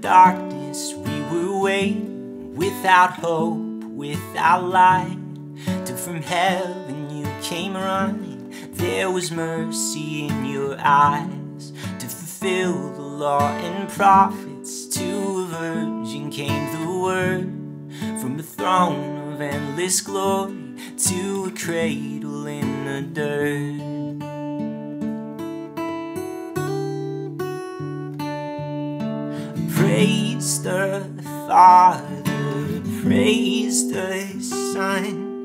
darkness we were waiting, without hope, without light, till from heaven you came running. There was mercy in your eyes to fulfill the law and prophets. To a virgin came the word, from a throne of endless glory to a cradle in the dirt. Praise the Father, praise the Son,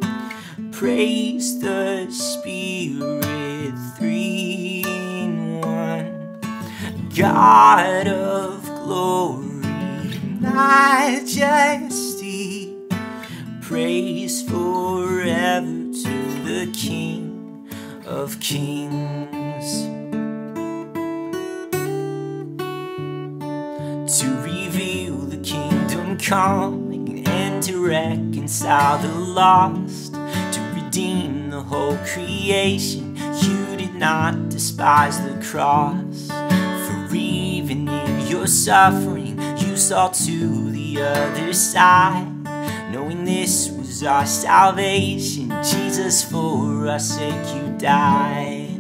praise the Spirit, three in one. God of glory, majesty, praise forever to the King of kings. To reveal the kingdom coming and to reconcile the lost, to redeem the whole creation. You did not despise the cross, for even in your suffering you saw to the other side, knowing this was our salvation. Jesus, for our sake you died.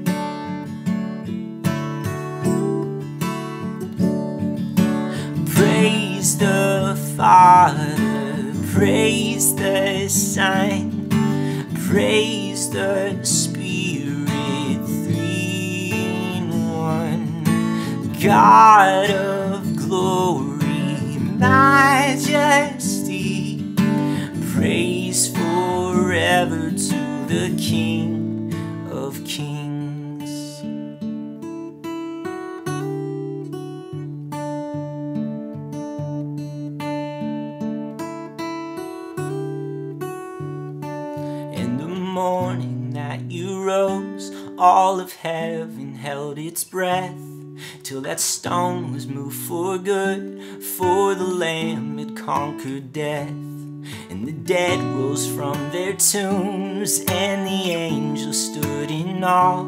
Praise the Father, praise the Son, praise the Spirit, three in one. God of glory, majesty, praise forever to the King of kings. Morning that you rose, all of heaven held its breath, till that stone was moved for good, for the Lamb had conquered death. And the dead rose from their tombs, and the angels stood in awe,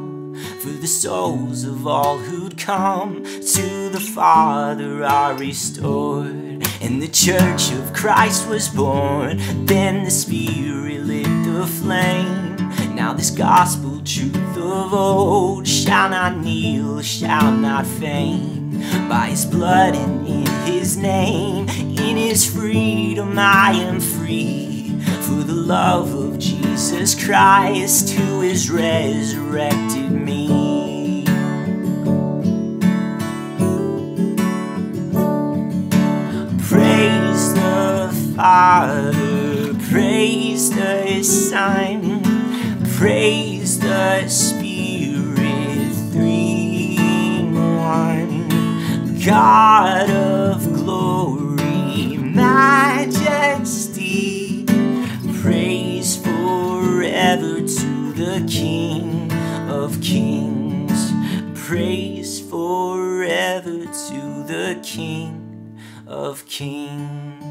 for the souls of all who'd come to the Father are restored. And the church of Christ was born, then the Spirit lit the flame. Now this gospel truth of old shall not kneel, shall not faint. By his blood and in his name, in his freedom I am free. For the love of Jesus Christ, who has resurrected me. Praise the Father, praise the Son, praise the Spirit, three in one. God of glory, majesty, praise forever to the King of kings. Praise forever to the King of kings.